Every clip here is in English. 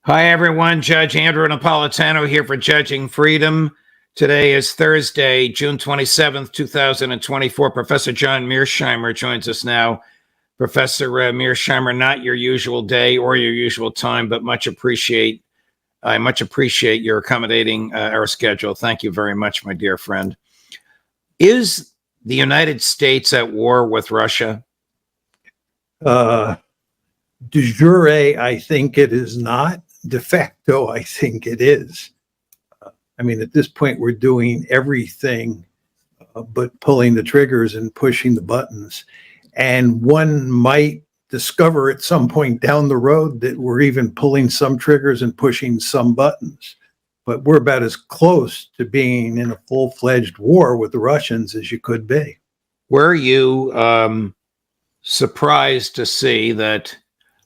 Hi, everyone. Judge Andrew Napolitano here for Judging Freedom. Today is Thursday, June 27th, 2024. Professor John Mearsheimer joins us now. Professor Mearsheimer, not your usual day or your usual time, but I much appreciate your accommodating our schedule. Thank you very much, my dear friend. Is the United States at war with Russia? De jure, I think it is not. De facto, I think it is. At this point, we're doing everything but pulling the triggers and pushing the buttons. And one might discover at some point down the road that we're even pulling some triggers and pushing some buttons. But we're about as close to being in a full-fledged war with the Russians as you could be. Were you surprised to see that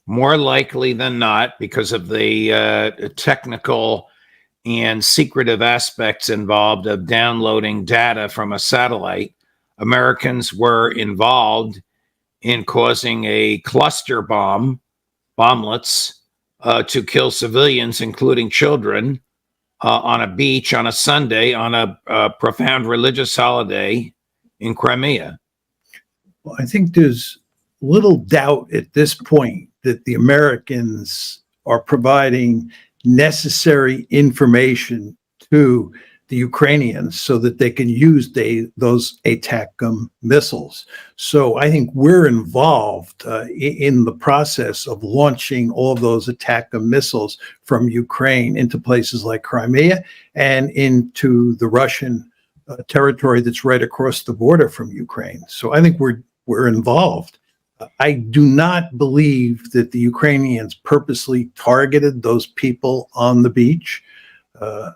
more likely than not, because of the technical and secretive aspects involved of downloading data from a satellite, Americans were involved in causing a cluster bomblets, to kill civilians, including children, on a beach on a Sunday on a profound religious holiday in Crimea? Well, I think there's little doubt at this point that the Americans are providing necessary information to the Ukrainians so that they can use those ATACMS missiles. So I think we're involved in the process of launching all of those ATACMS missiles from Ukraine into places like Crimea and into the Russian territory that's right across the border from Ukraine. So I think we're involved. I do not believe that the Ukrainians purposely targeted those people on the beach.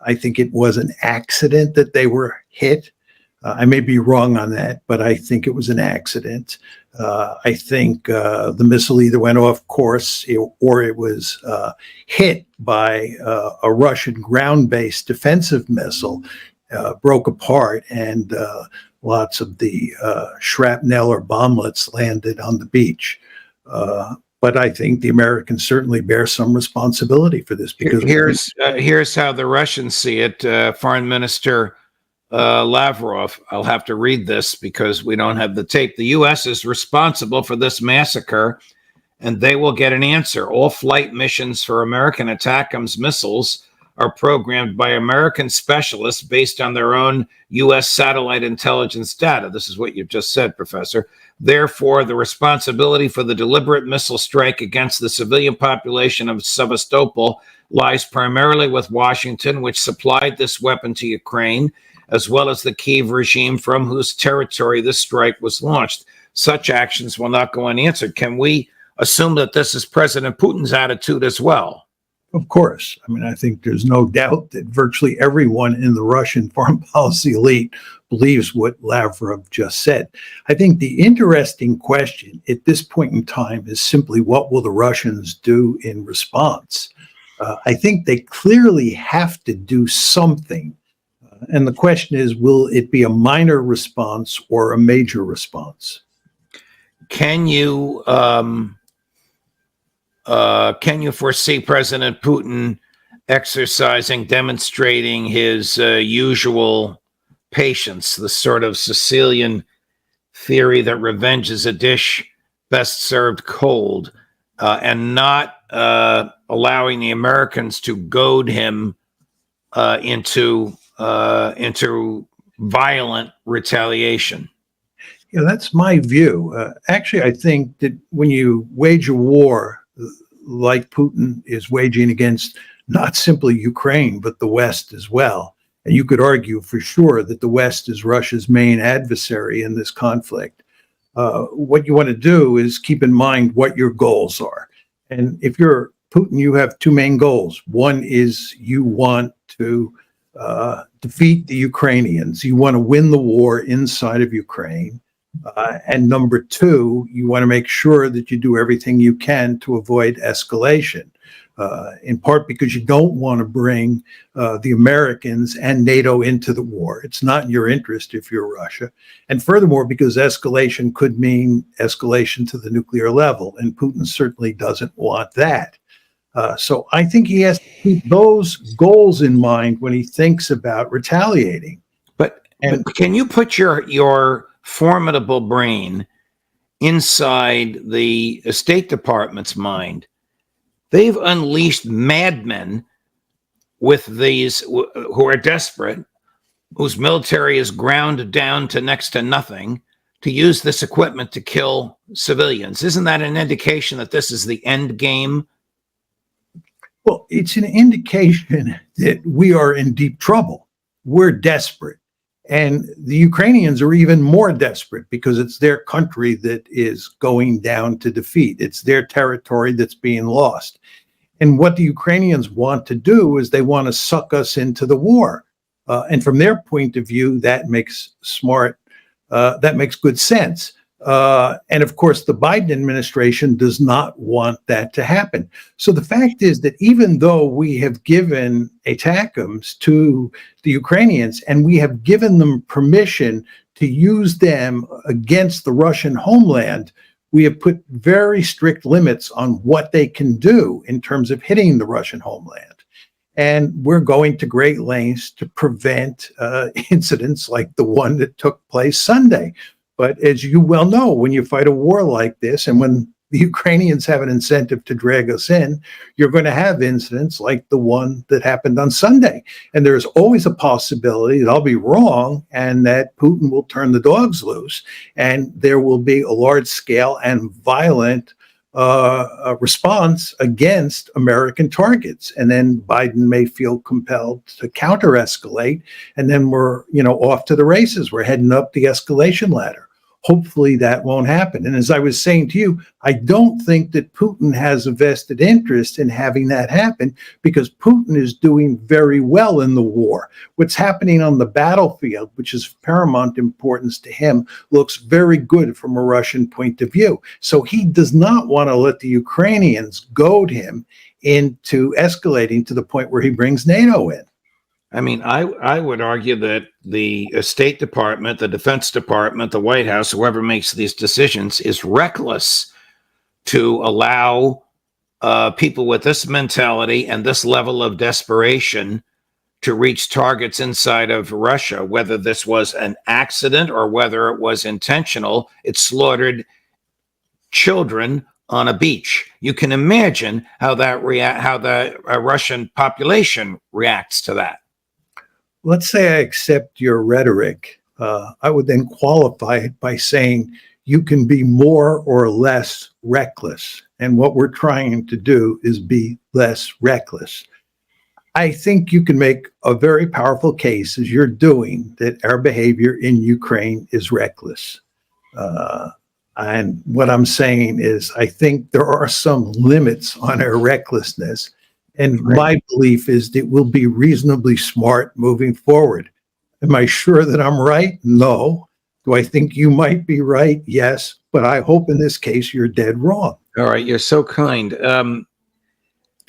I think it was an accident that they were hit. I may be wrong on that, but I think it was an accident. I think the missile either went off course or it was hit by a Russian ground-based defensive missile, broke apart, and lots of the shrapnel or bomblets landed on the beach. But I think the Americans certainly bear some responsibility for this. Because here's how the Russians see it. Foreign Minister Lavrov, I'll have to read this because we don't have the tape. The U.S. is responsible for this massacre, and they will get an answer. All flight missions for American ATACMS missiles are programmed by American specialists based on their own U.S. satellite intelligence data. This is what you've just said, Professor. Therefore, the responsibility for the deliberate missile strike against the civilian population of Sevastopol lies primarily with Washington, which supplied this weapon to Ukraine, as well as the Kyiv regime from whose territory this strike was launched. Such actions will not go unanswered. Can we assume that this is President Putin's attitude as well? Of course. I think there's no doubt that virtually everyone in the Russian foreign policy elite believes what Lavrov just said. I think the interesting question at this point in time is simply what will the Russians do in response? I think they clearly have to do something. And the question is, will it be a minor response or a major response? Can you foresee President Putin demonstrating his usual patience, the sort of Sicilian theory that revenge is a dish best served cold, and not allowing the Americans to goad him into violent retaliation? Yeah, that's my view. Actually, I think that when you wage a war like Putin is waging against not simply Ukraine, but the West as well, and you could argue for sure that the West is Russia's main adversary in this conflict, what you want to do is keep in mind what your goals are. And if you're Putin, you have two main goals. One is you want to defeat the Ukrainians. You want to win the war inside of Ukraine. And number two, you want to make sure that you do everything you can to avoid escalation, in part because you don't want to bring the Americans and NATO into the war. It's not in your interest if you're Russia. And furthermore, because escalation could mean escalation to the nuclear level, and Putin certainly doesn't want that. So I think he has to keep those goals in mind when he thinks about retaliating. But can you put your formidable brain inside the State Department's mind? They've unleashed madmen with these who are desperate, whose military is ground down to next to nothing, to use this equipment to kill civilians. Isn't that an indication that this is the end game? Well, it's an indication that we are in deep trouble. We're desperate. And the Ukrainians are even more desperate because it's their country that is going down to defeat. It's their territory that's being lost. And what the Ukrainians want to do is they want to suck us into the war. And from their point of view, that makes good sense. And of course, the Biden administration does not want that to happen. So the fact is that even though we have given ATACMS to the Ukrainians and we have given them permission to use them against the Russian homeland, we have put very strict limits on what they can do in terms of hitting the Russian homeland. And we're going to great lengths to prevent incidents like the one that took place Sunday. But as you well know, when you fight a war like this, and when the Ukrainians have an incentive to drag us in, you're going to have incidents like the one that happened on Sunday. And there's always a possibility that I'll be wrong and that Putin will turn the dogs loose, and there will be a large scale and violent response against American targets. And then Biden may feel compelled to counter escalate. And then we're, off to the races. We're heading up the escalation ladder. Hopefully that won't happen. And as I was saying to you, I don't think that Putin has a vested interest in having that happen because Putin is doing very well in the war. What's happening on the battlefield, which is of paramount importance to him, looks very good from a Russian point of view. So he does not want to let the Ukrainians goad him into escalating to the point where he brings NATO in. I mean, I would argue that the State Department, the Defense Department, the White House, whoever makes these decisions, is reckless to allow people with this mentality and this level of desperation to reach targets inside of Russia. Whether this was an accident or whether it was intentional, it slaughtered children on a beach. You can imagine how the Russian population reacts to that. Let's say I accept your rhetoric. I would then qualify it by saying you can be more or less reckless. And what we're trying to do is be less reckless. I think you can make a very powerful case, as you're doing, that our behavior in Ukraine is reckless. And what I'm saying is I think there are some limits on our recklessness. And my belief is that we'll be reasonably smart moving forward. Am I sure that I'm right? No. Do I think you might be right? Yes. But I hope in this case you're dead wrong. All right. You're so kind.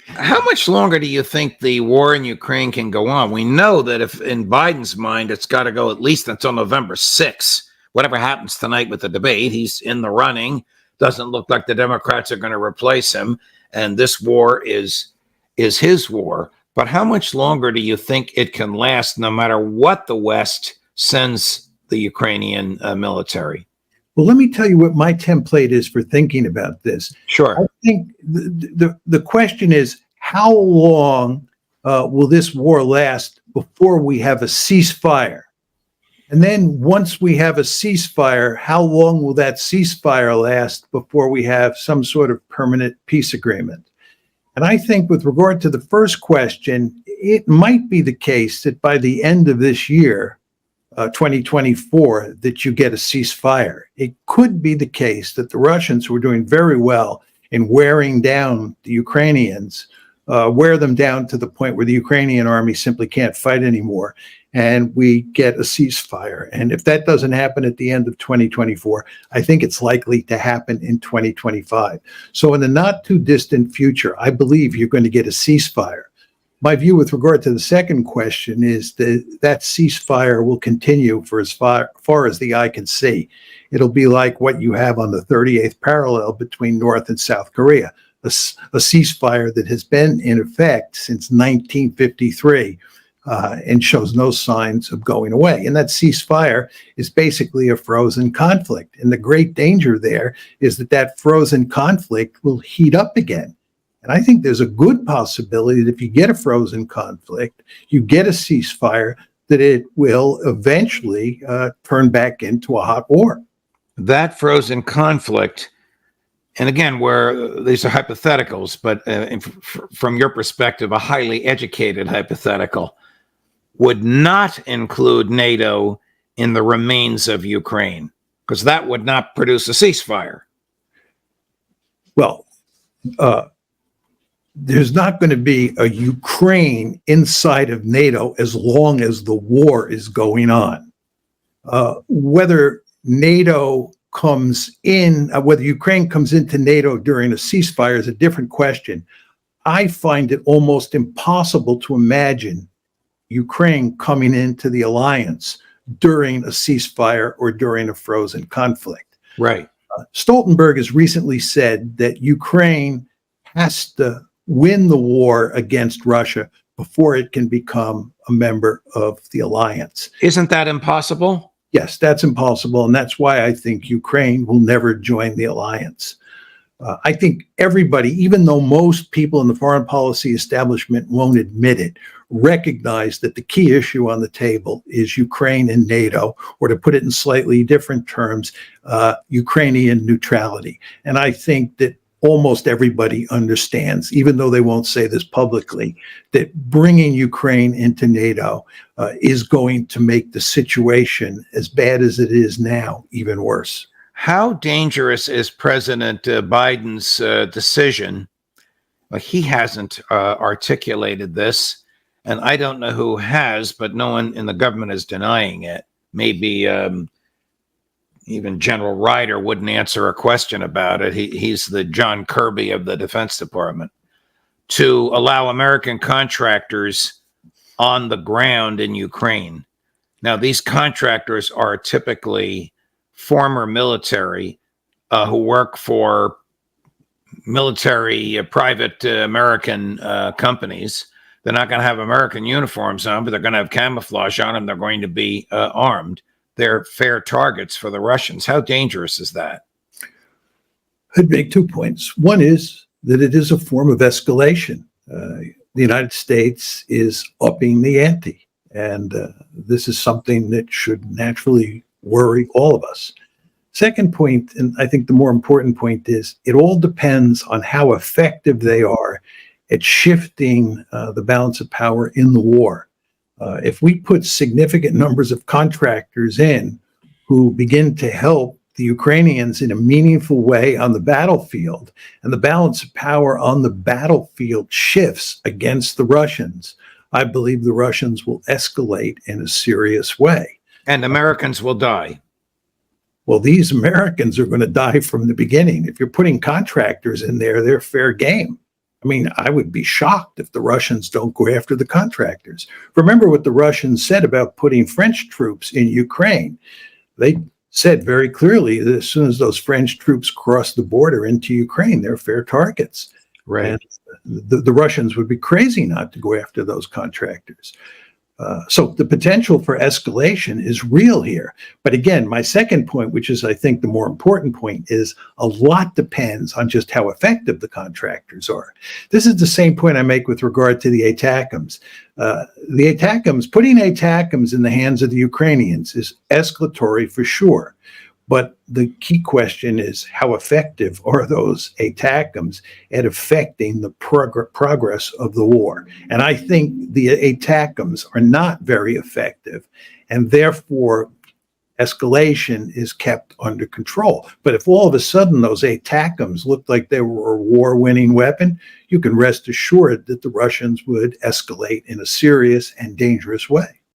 How much longer do you think the war in Ukraine can go on? We know that if in Biden's mind, it's got to go at least until November 6th. Whatever happens tonight with the debate, he's in the running. Doesn't look like the Democrats are going to replace him. And this war is his war. But how much longer do you think it can last, no matter what the West sends the Ukrainian military? Well, let me tell you what my template is for thinking about this. Sure. I think the question is, how long will this war last before we have a ceasefire? And then once we have a ceasefire, how long will that ceasefire last before we have some sort of permanent peace agreement? And I think with regard to the first question, it might be the case that by the end of this year, 2024, that you get a ceasefire. It could be the case that the Russians, who are doing very well in wearing down the Ukrainians, wear them down to the point where the Ukrainian army simply can't fight anymore, and we get a ceasefire. And if that doesn't happen at the end of 2024, I think it's likely to happen in 2025. So in the not too distant future, I believe you're going to get a ceasefire. My view with regard to the second question is that ceasefire will continue for as far as the eye can see. It'll be like what you have on the 38th parallel between North and South Korea. a ceasefire that has been in effect since 1953 and shows no signs of going away. And that ceasefire is basically a frozen conflict. And the great danger there is that that frozen conflict will heat up again. And I think there's a good possibility that if you get a frozen conflict, you get a ceasefire, that it will eventually turn back into a hot war. That frozen conflict, and again, where these are hypotheticals, but from your perspective, a highly educated hypothetical, would not include NATO in the remains of Ukraine, because that would not produce a ceasefire. Well, there's not going to be a Ukraine inside of NATO as long as the war is going on. Whether NATO comes in, whether Ukraine comes into NATO during a ceasefire is a different question. I find it almost impossible to imagine Ukraine coming into the alliance during a ceasefire or during a frozen conflict. Right. Stoltenberg has recently said that Ukraine has to win the war against Russia before it can become a member of the alliance. Isn't that impossible? Yes, that's impossible. And that's why I think Ukraine will never join the alliance. I think everybody, even though most people in the foreign policy establishment won't admit it, recognize that the key issue on the table is Ukraine and NATO, or to put it in slightly different terms, Ukrainian neutrality. And I think that almost everybody understands, even though they won't say this publicly, that bringing Ukraine into NATO is going to make the situation, as bad as it is now, even worse. How dangerous is President Biden's decision? Well, he hasn't articulated this, and I don't know who has, but no one in the government is denying it. Maybe even General Ryder wouldn't answer a question about it. He's the John Kirby of the Defense Department. To allow American contractors on the ground in Ukraine. Now, these contractors are typically former military who work for military private American companies. They're not going to have American uniforms on, but they're going to have camouflage on them. They're going to be armed. They're fair targets for the Russians. How dangerous is that? I'd make 2 points. One is that it is a form of escalation. The United States is upping the ante, and this is something that should naturally worry all of us. Second point, and I think the more important point, is it all depends on how effective they are at shifting the balance of power in the war. If we put significant numbers of contractors in who begin to help the Ukrainians in a meaningful way on the battlefield, and the balance of power on the battlefield shifts against the Russians, I believe the Russians will escalate in a serious way. And Americans will die. Well, these Americans are going to die from the beginning. If you're putting contractors in there, they're fair game. I mean, I would be shocked if the Russians don't go after the contractors. Remember what the Russians said about putting French troops in Ukraine. They said very clearly that as soon as those French troops cross the border into Ukraine, they're fair targets. Right. And the Russians would be crazy not to go after those contractors. So the potential for escalation is real here. But again, my second point, which is I think the more important point, is a lot depends on just how effective the contractors are. This is the same point I make with regard to the ATACMS. The ATACMS, putting ATACMS in the hands of the Ukrainians is escalatory for sure. But the key question is, how effective are those ATACMS at affecting the progress of the war? And I think the ATACMS are not very effective, and therefore escalation is kept under control. But if all of a sudden those ATACMS looked like they were a war-winning weapon, you can rest assured that the Russians would escalate in a serious and dangerous way.